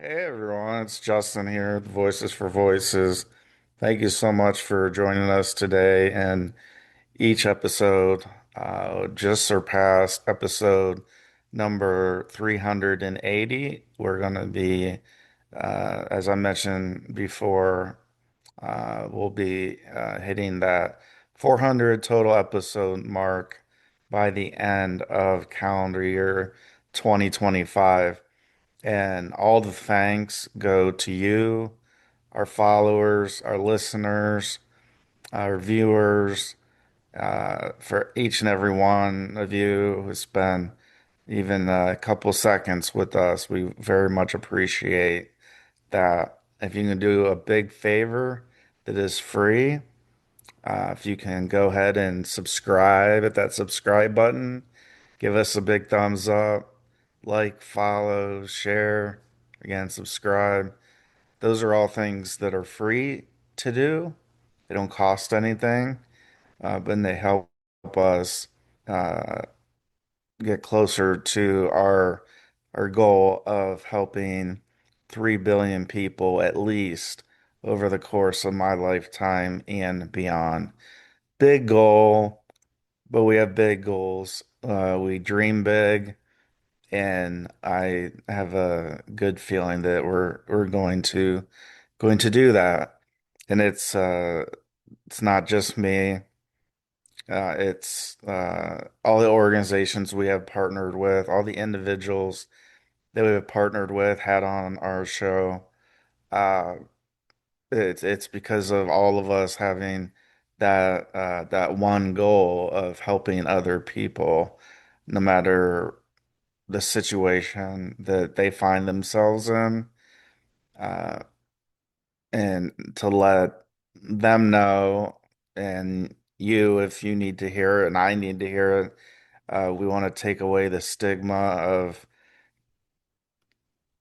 Hey everyone, it's Justin here, the Voices for Voices. Thank you so much for joining us today. And each episode just surpassed episode number 380. We're going to be, as I mentioned before, we'll be hitting that 400 total episode mark by the end of calendar year 2025. And all the thanks go to you, our followers, our listeners, our viewers, for each and every one of you who spent even a couple seconds with us. We very much appreciate that. If you can do a big favor that is free, if you can go ahead and subscribe at that subscribe button, give us a big thumbs up, like, follow, share, again, subscribe. Those are all things that are free to do. They don't cost anything, but they help us uh, get closer to our goal of helping 3 billion people at least over the course of my lifetime and beyond. Big goal, but we have big goals. We dream big, and I have a good feeling that we're going to do that. And it's not just me. It's all the organizations we have partnered with, all the individuals that we have partnered with, had on our show. Uh, it's because of all of us having that one goal of helping other people, no matter the situation that they find themselves in, uh, and to let them know, and you, if you need to hear it, and I need to hear it, we want to take away the stigma of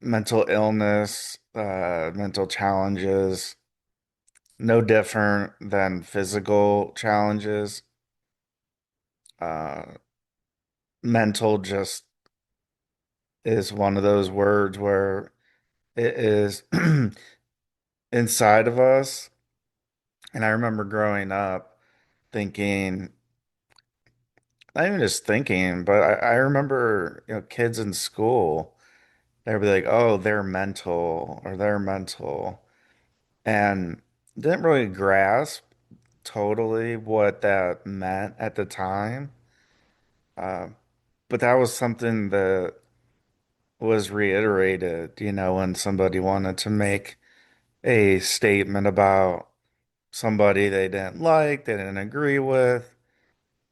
mental illness, mental challenges, no different than physical challenges. Uh, Mental just is one of those words where it is inside of us. And I remember growing up thinking, not even just thinking, but I remember, kids in school, they'd be like, oh, they're mental or they're mental. And didn't really grasp totally what that meant at the time. Uh, but that was something that was reiterated, when somebody wanted to make a statement about somebody they didn't like, they didn't agree with,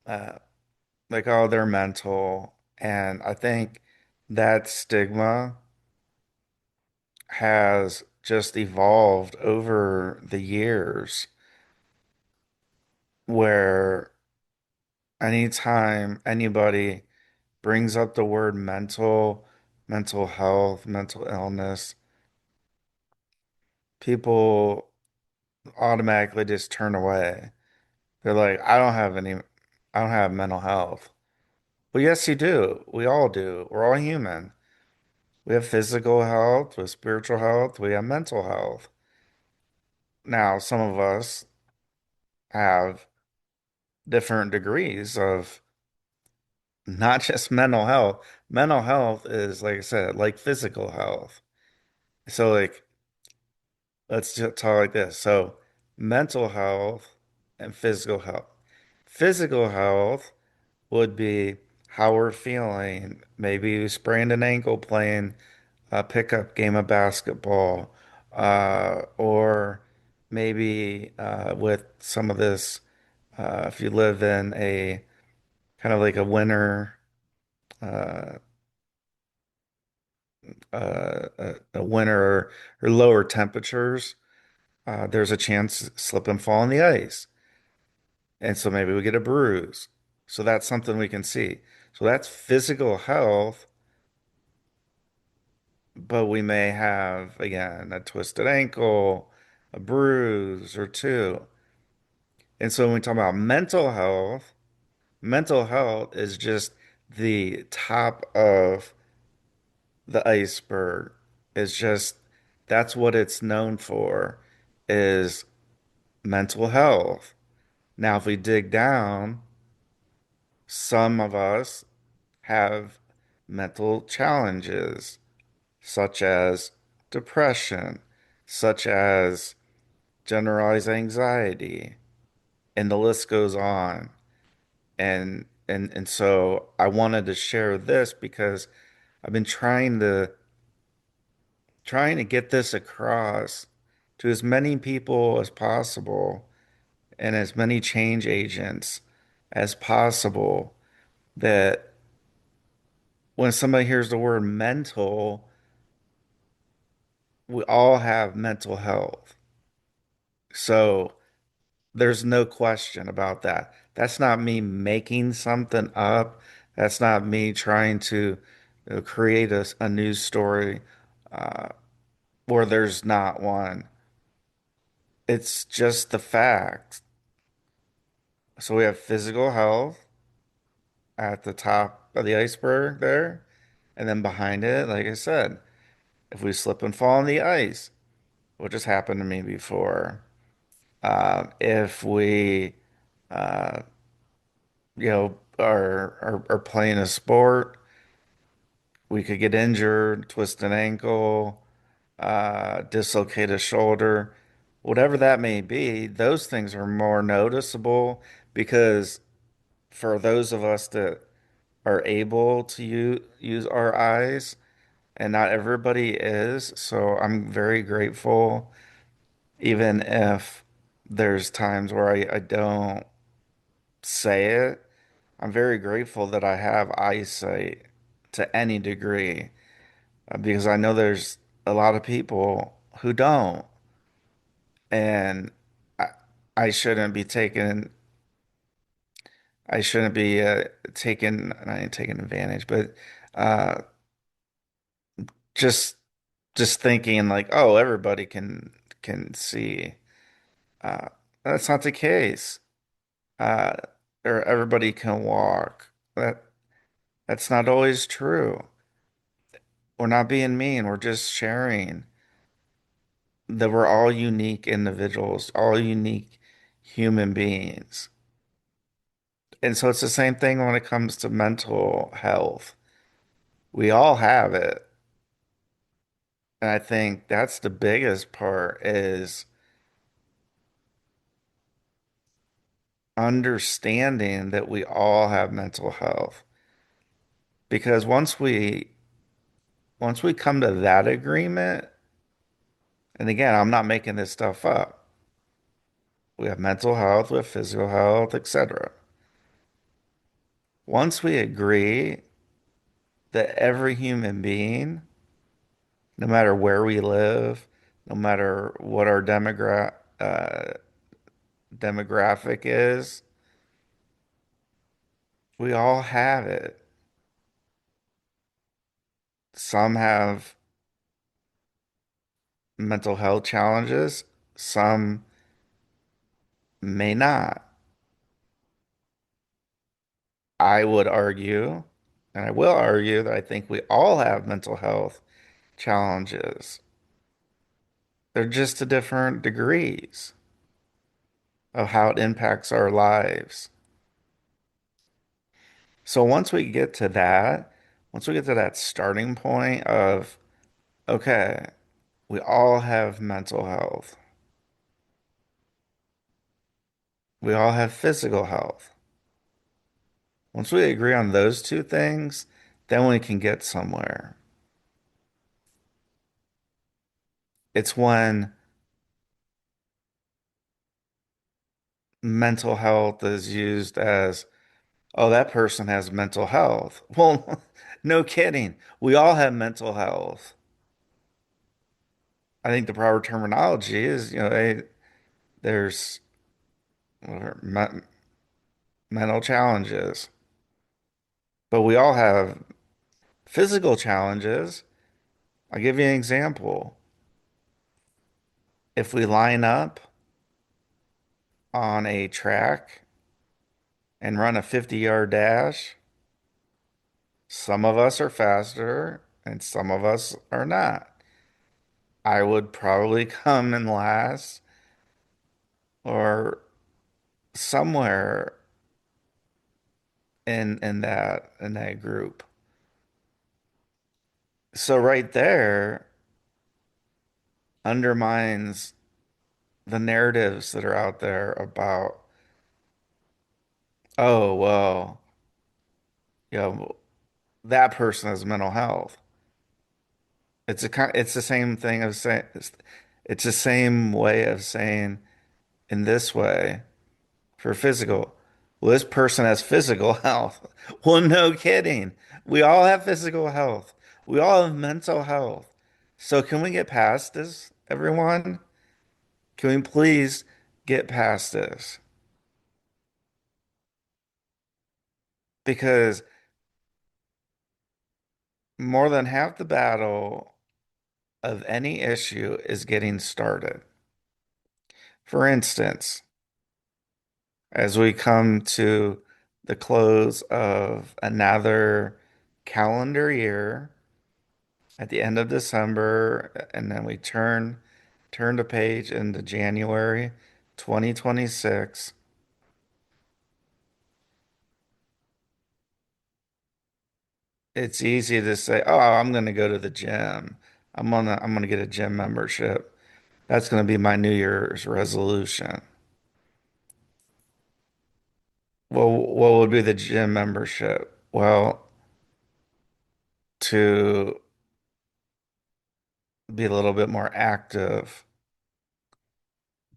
uh, like, oh, they're mental. And I think that stigma has just evolved over the years, where anytime anybody brings up the word mental health, mental illness, people automatically just turn away. They're like, I don't have mental health. Well, yes, you do. We all do. We're all human. We have physical health, we have spiritual health, we have mental health. Now, some of us have different degrees of not just mental health. Mental health is, like I said, like physical health. So, like, let's just talk like this. So, mental health and physical health. Physical health would be how we're feeling. Maybe you sprained an ankle playing a pickup game of basketball, or maybe with some of this, if you live in a kind of like a winter, uh, a winter or lower temperatures, there's a chance to slip and fall on the ice. And so maybe we get a bruise. So that's something we can see. So that's physical health, but we may have, again, a twisted ankle, a bruise or two. And so when we talk about mental health is just the top of the iceberg. It's just that's what it's known for is mental health. Now, if we dig down, some of us have mental challenges, such as depression, such as generalized anxiety, and the list goes on. And so I wanted to share this because I've been trying to get this across to as many people as possible and as many change agents as possible that when somebody hears the word mental, we all have mental health. So there's no question about that. That's not me making something up. That's not me trying to create a news story uh, where there's not one. It's just the fact. So we have physical health at the top of the iceberg there. And then behind it, like I said, if we slip and fall on the ice, which has happened to me before, if we, uh, are playing a sport, we could get injured, twist an ankle, dislocate a shoulder, whatever that may be. Those things are more noticeable because for those of us that are able to use our eyes, and not everybody is. So I'm very grateful, even if there's times where I don't say it. I'm very grateful that I have eyesight to any degree because I know there's a lot of people who don't. And I, I shouldn't be taking, I shouldn't be taking, not even taking advantage, but uh, just just thinking like, oh, everybody can see. Uh, that's not the case. Uh, or everybody can walk. That's not always true. We're not being mean. We're just sharing that we're all unique individuals, all unique human beings. And so it's the same thing when it comes to mental health. We all have it. And I think that's the biggest part is understanding that we all have mental health. Because once we come to that agreement, and again, I'm not making this stuff up. We have mental health, we have physical health, etc. Once we agree that every human being, no matter where we live, no matter what our demographic is, we all have it. Some have mental health challenges, some may not. I would argue, and I will argue, that I think we all have mental health challenges. They're just to different degrees of how it impacts our lives. So once we get to that starting point of, okay, we all have mental health, we all have physical health. Once we agree on those two things, then we can get somewhere. It's when mental health is used as, oh, that person has mental health. Well, no kidding. We all have mental health. I think the proper terminology is, there's mental challenges, but we all have physical challenges. I'll give you an example. If we line up on a track and run a 50-yard dash, some of us are faster and some of us are not. I would probably come in last or somewhere in that group. So right there undermines the narratives that are out there about, oh, well, you know, that person has mental health. It's the same thing of saying it's the same way of saying in this way for physical. Well, this person has physical health. Well, no kidding. We all have physical health. We all have mental health. So can we get past this, everyone? Can we please get past this? Because more than half the battle of any issue is getting started. For instance, as we come to the close of another calendar year at the end of December, and then we turn the page into January 2026. It's easy to say, "Oh, I'm going to go to the gym. I'm gonna get a gym membership. That's going to be my New Year's resolution." Well, what would be the gym membership? Well, to be a little bit more active,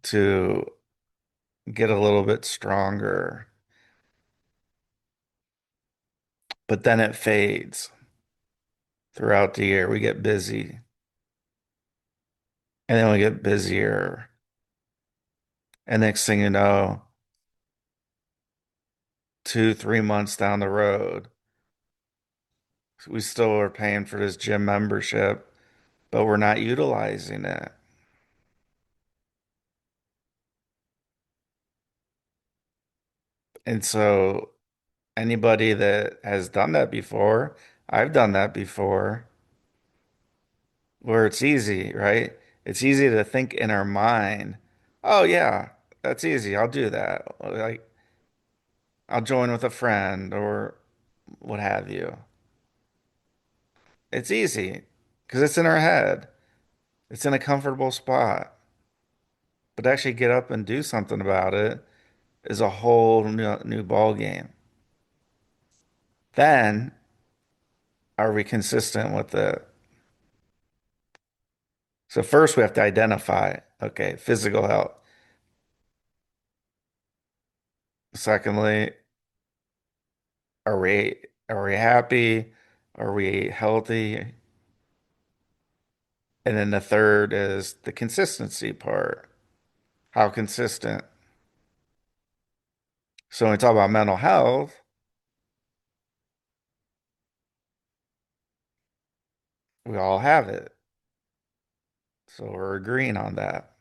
to get a little bit stronger, but then it fades throughout the year. We get busy, and then we get busier. And next thing you know, 2, 3 months down the road, we still are paying for this gym membership, but we're not utilizing it. And so anybody that has done that before, I've done that before, where it's easy, right? It's easy to think in our mind, oh yeah, that's easy. I'll do that. Like I'll join with a friend or what have you. It's easy because it's in our head. It's in a comfortable spot. But to actually get up and do something about it is a whole new ball game. Then are we consistent with it? So first we have to identify, okay, physical health. Secondly, are we happy? Are we healthy? And then the third is the consistency part. How consistent? So when we talk about mental health, we all have it. So we're agreeing on that.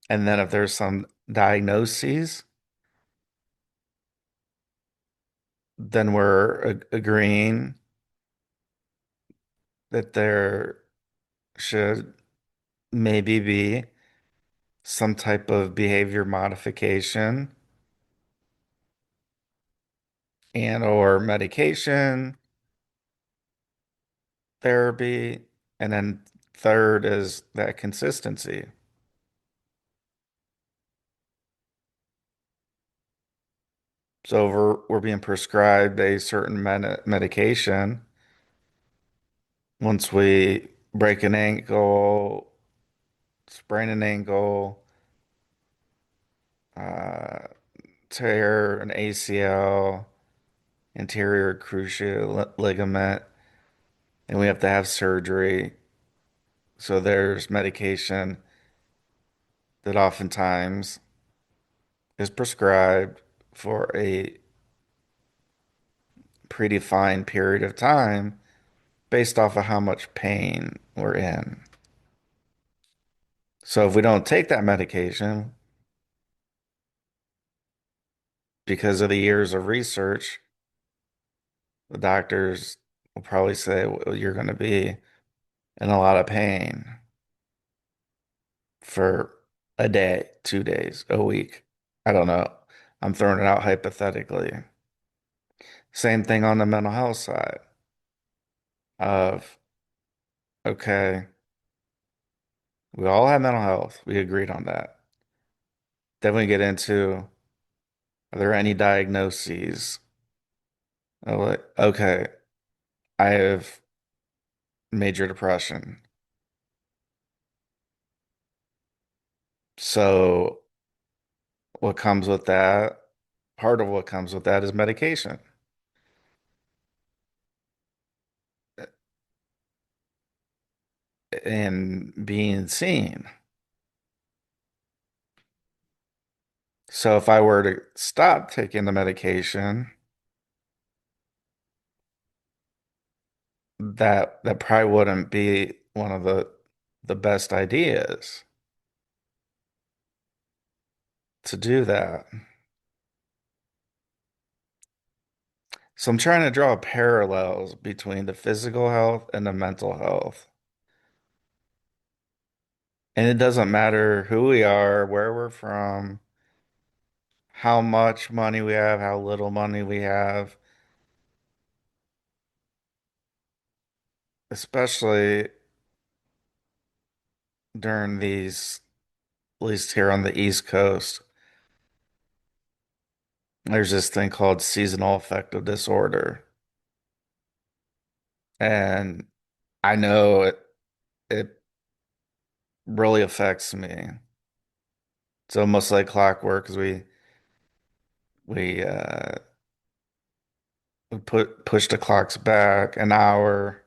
And then if there's some diagnoses, then we're agreeing that there should maybe be some type of behavior modification and or medication, therapy, and then third is that consistency. So we're being prescribed a certain medication. Once we break an ankle, sprain an ankle, uh, tear an ACL, anterior cruciate ligament, and we have to have surgery. So there's medication that oftentimes is prescribed for a predefined period of time based off of how much pain we're in. So if we don't take that medication because of the years of research, the doctors will probably say, well, you're going to be in a lot of pain for a day, 2 days, a week. I don't know. I'm throwing it out hypothetically. Same thing on the mental health side of, okay, we all have mental health. We agreed on that. Then we get into, are there any diagnoses? Like, okay, I have major depression. So what comes with that? Part of what comes with that is medication and being seen. So if I were to stop taking the medication, that probably wouldn't be one of the best ideas to do that. So I'm trying to draw parallels between the physical health and the mental health. And it doesn't matter who we are, where we're from, how much money we have, how little money we have, especially during these, at least here on the East Coast, there's this thing called seasonal affective disorder. And I know it really affects me. It's almost like clockwork because we we push the clocks back an hour,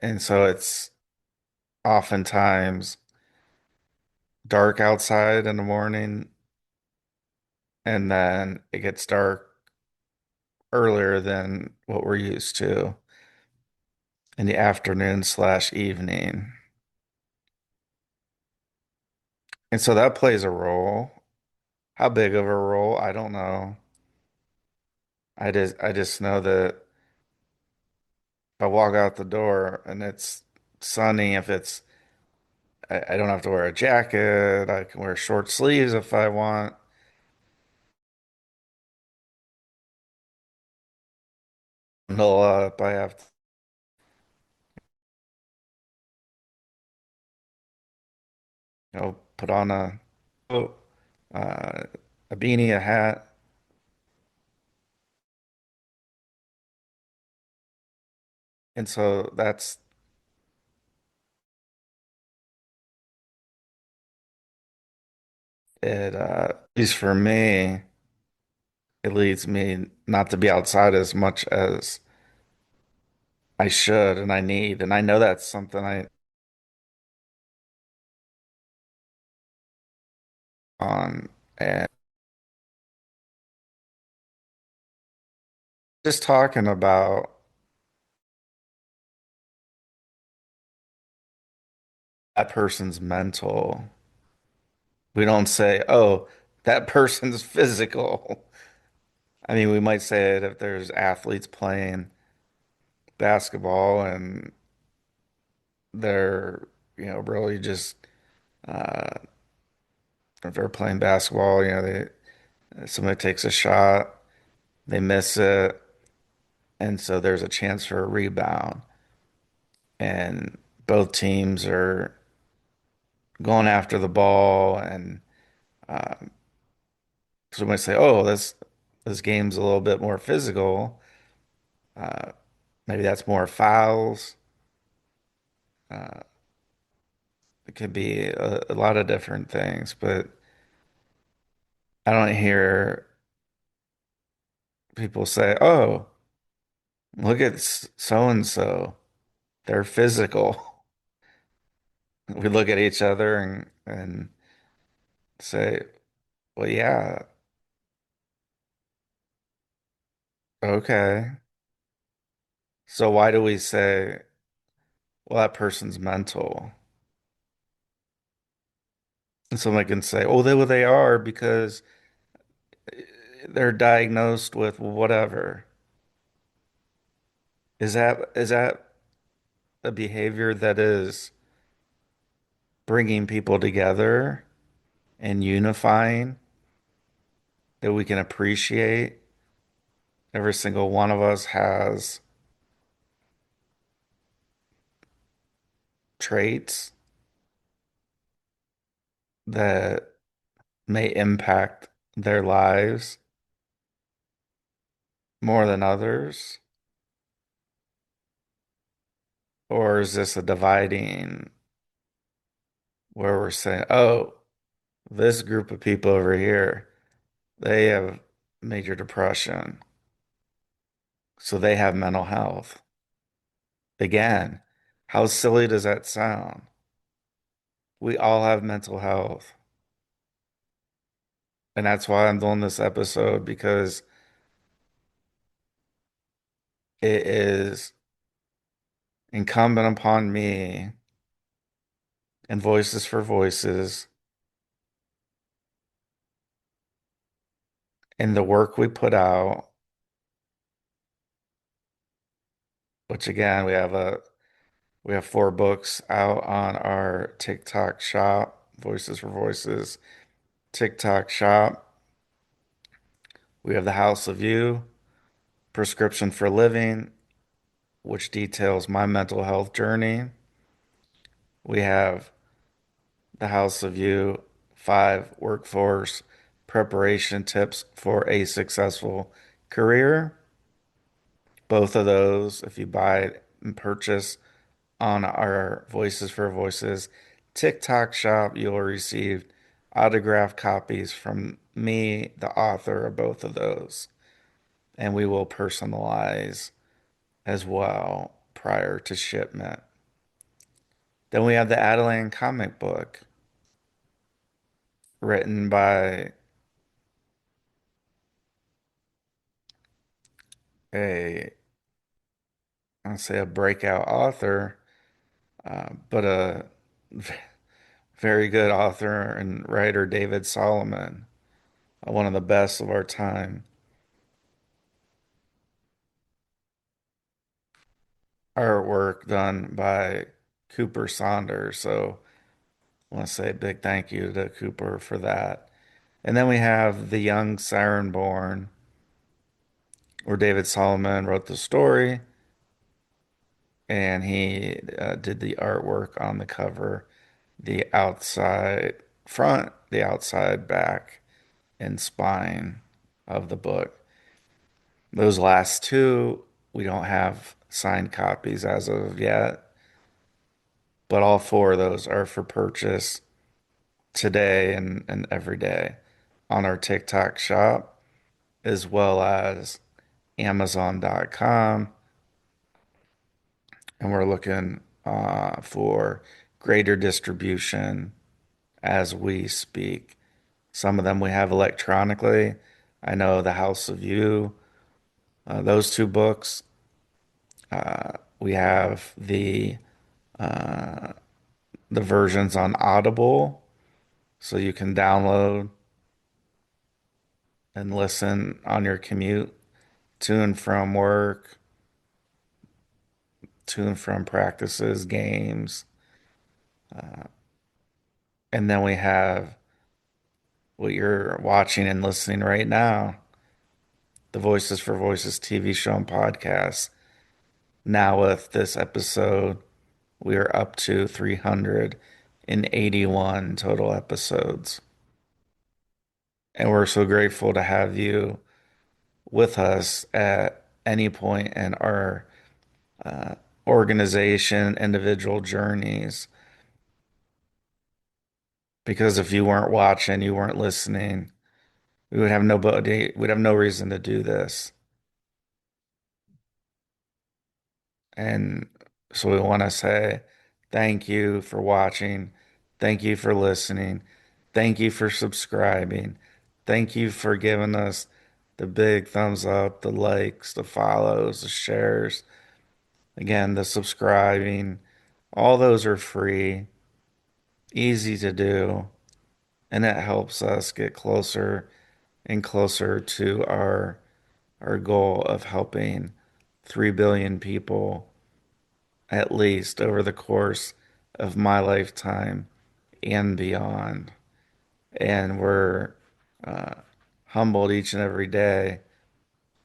and so it's oftentimes dark outside in the morning, and then it gets dark earlier than what we're used to in the afternoon slash evening. And so that plays a role. How big of a role? I don't know. I just know that if I walk out the door and it's sunny, if it's I don't have to wear a jacket. I can wear short sleeves if I want. Bundle up. I have to, put on coat, uh, a beanie, a hat. And so that's it. At least for me, it leads me not to be outside as much as I should and I need. And I know that's something I on and just talking about that person's mental. We don't say, oh, that person's physical. I mean, we might say it if there's athletes playing basketball and they're, really just uh if they're playing basketball, somebody takes a shot, they miss it, and so there's a chance for a rebound. And both teams are going after the ball and uh, so we might say, oh, this game's a little bit more physical. Uh, maybe that's more fouls. Uh, it could be a lot of different things, but I don't hear people say, "Oh, look at so and so. They're physical." We look at each other and say, "Well, yeah, okay." So why do we say, "Well, that person's mental"? And someone can say, "Oh, they are because they're diagnosed with whatever." Is that a behavior that is bringing people together and unifying that we can appreciate? Every single one of us has traits that may impact their lives more than others? Or is this a dividing where we're saying, oh, this group of people over here, they have major depression, so they have mental health? Again, how silly does that sound? We all have mental health. And that's why I'm doing this episode because it is incumbent upon me and Voices for Voices and the work we put out, which again, we have 4 books out on our TikTok shop, Voices for Voices TikTok shop. We have The House of You, Prescription for Living, which details my mental health journey. We have The House of You, 5 workforce preparation tips for a successful career. Both of those, if you buy and purchase on our Voices for Voices TikTok shop, you'll receive autographed copies from me, the author of both of those. And we will personalize as well prior to shipment. Then we have the Adeline comic book written by a, I'll say a breakout author, but a very good author and writer, David Solomon, one of the best of our time. Artwork done by Cooper Saunders. So I want to say a big thank you to Cooper for that. And then we have The Young Siren Born, where David Solomon wrote the story and he did the artwork on the cover, the outside front, the outside back, and spine of the book. Those last 2, we don't have signed copies as of yet, but all 4 of those are for purchase today and every day on our TikTok shop, as well as Amazon.com. And we're looking for greater distribution as we speak. Some of them we have electronically. I know The House of You, those 2 books. We have the versions on Audible, so you can download and listen on your commute to and from work, to and from practices, games. And then we have what you're watching and listening right now, the Voices for Voices TV show and podcast. Now, with this episode, we are up to 381 total episodes. And we're so grateful to have you with us at any point in our organization, individual journeys. Because if you weren't watching, you weren't listening, we'd have no reason to do this. And so we want to say thank you for watching. Thank you for listening. Thank you for subscribing. Thank you for giving us the big thumbs up, the likes, the follows, the shares. Again, the subscribing. All those are free, easy to do, and it helps us get closer and closer to our goal of helping 3 billion people at least over the course of my lifetime and beyond. And we're uh, humbled each and every day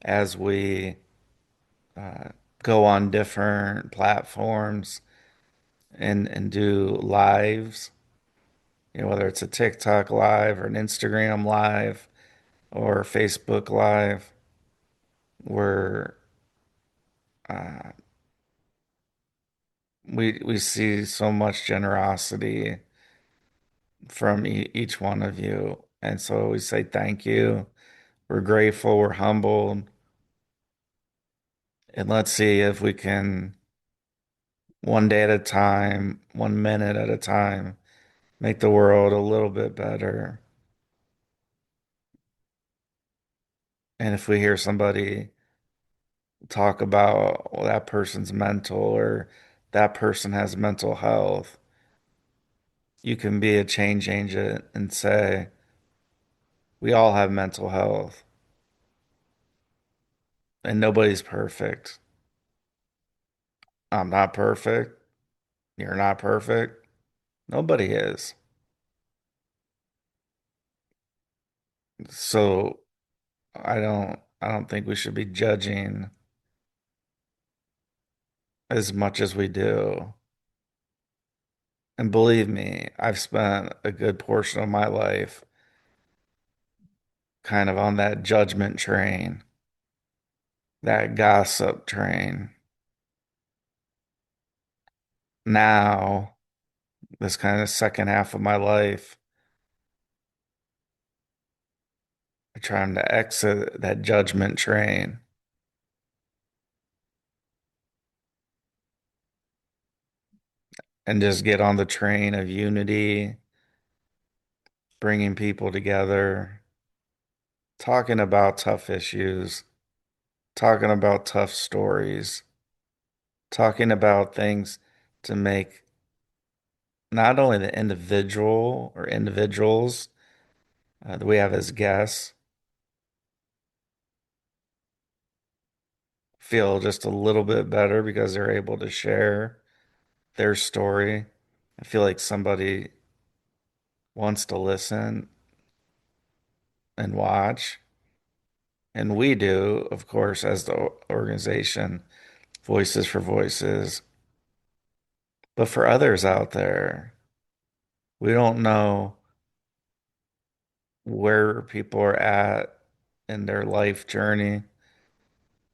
as we uh, go on different platforms and do lives, whether it's a TikTok live or an Instagram live or Facebook live, where uh, we see so much generosity from each one of you. And so we say thank you. We're grateful, we're humbled, and let's see if we can, one day at a time, 1 minute at a time, make the world a little bit better. And if we hear somebody talk about, well, that person's mental or that person has mental health, you can be a change agent and say, we all have mental health and nobody's perfect. I'm not perfect. You're not perfect. Nobody is. So I don't think we should be judging as much as we do. And believe me, I've spent a good portion of my life kind of on that judgment train, that gossip train. Now, this kind of second half of my life, I'm trying to exit that judgment train and just get on the train of unity, bringing people together, talking about tough issues, talking about tough stories, talking about things to make not only the individual or individuals that we have as guests feel just a little bit better because they're able to share their story. I feel like somebody wants to listen and watch. And we do, of course, as the organization, Voices for Voices. But for others out there, we don't know where people are at in their life journey,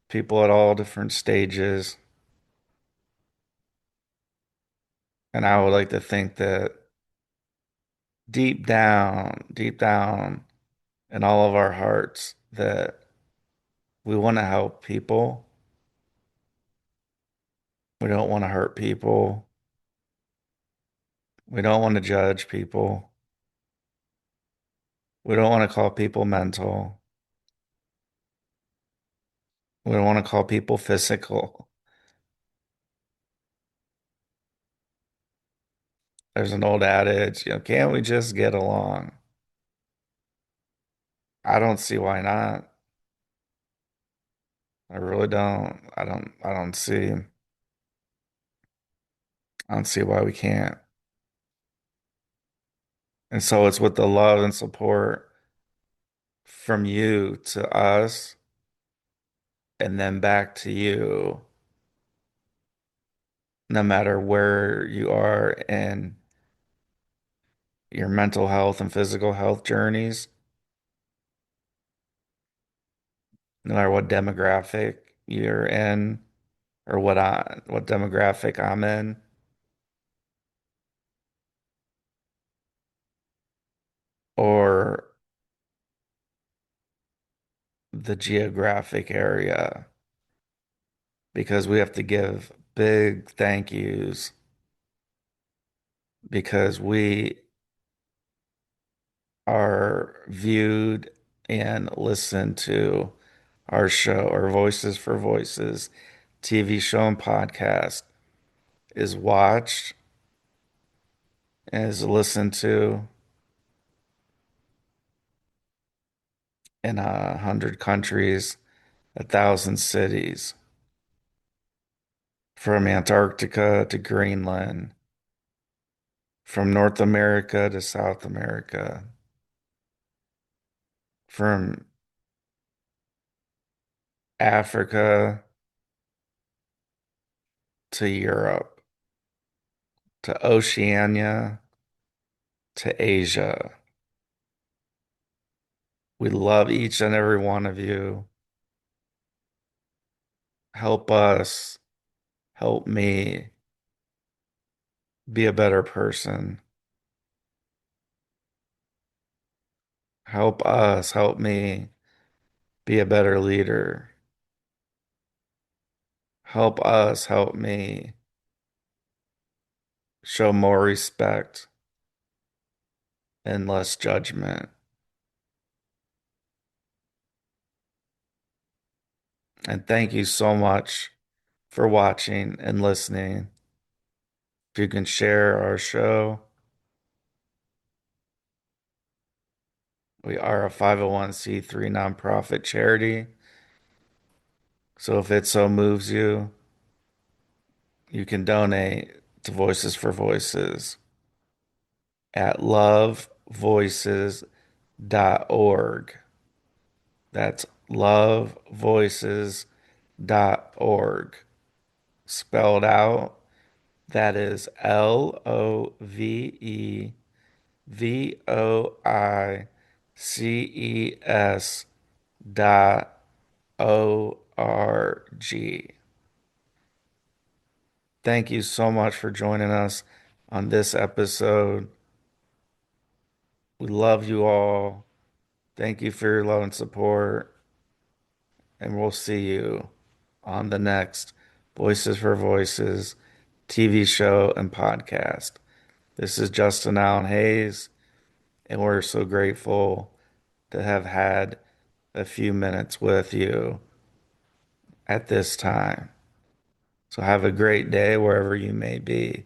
people at all different stages. And I would like to think that deep down in all of our hearts, that we want to help people. We don't want to hurt people. We don't want to judge people. We don't want to call people mental. We don't want to call people physical. There's an old adage, can't we just get along? I don't see why not. I really don't. I don't see why we can't. And so it's with the love and support from you to us and then back to you, no matter where you are in your mental health and physical health journeys, no matter what demographic you're in or what demographic I'm in, or the geographic area, because we have to give big thank yous because we are viewed and listened to. Our show, our Voices for Voices TV show and podcast is watched and is listened to in 100 countries, 1,000 cities. from Antarctica to Greenland, from North America to South America, from Africa to Europe, to Oceania to Asia. We love each and every one of you. Help us, help me be a better person. Help us, help me be a better leader. Help us, help me show more respect and less judgment. And thank you so much for watching and listening. If you can share our show, we are a 501c3 nonprofit charity. So if it so moves you, you can donate to Voices for Voices at lovevoices.org. That's lovevoices.org. Spelled out, that is LOVEVOICES.org. Thank you so much for joining us on this episode. We love you all. Thank you for your love and support. And we'll see you on the next Voices for Voices TV show and podcast. This is Justin Allen Hayes, and we're so grateful to have had a few minutes with you at this time. So have a great day wherever you may be.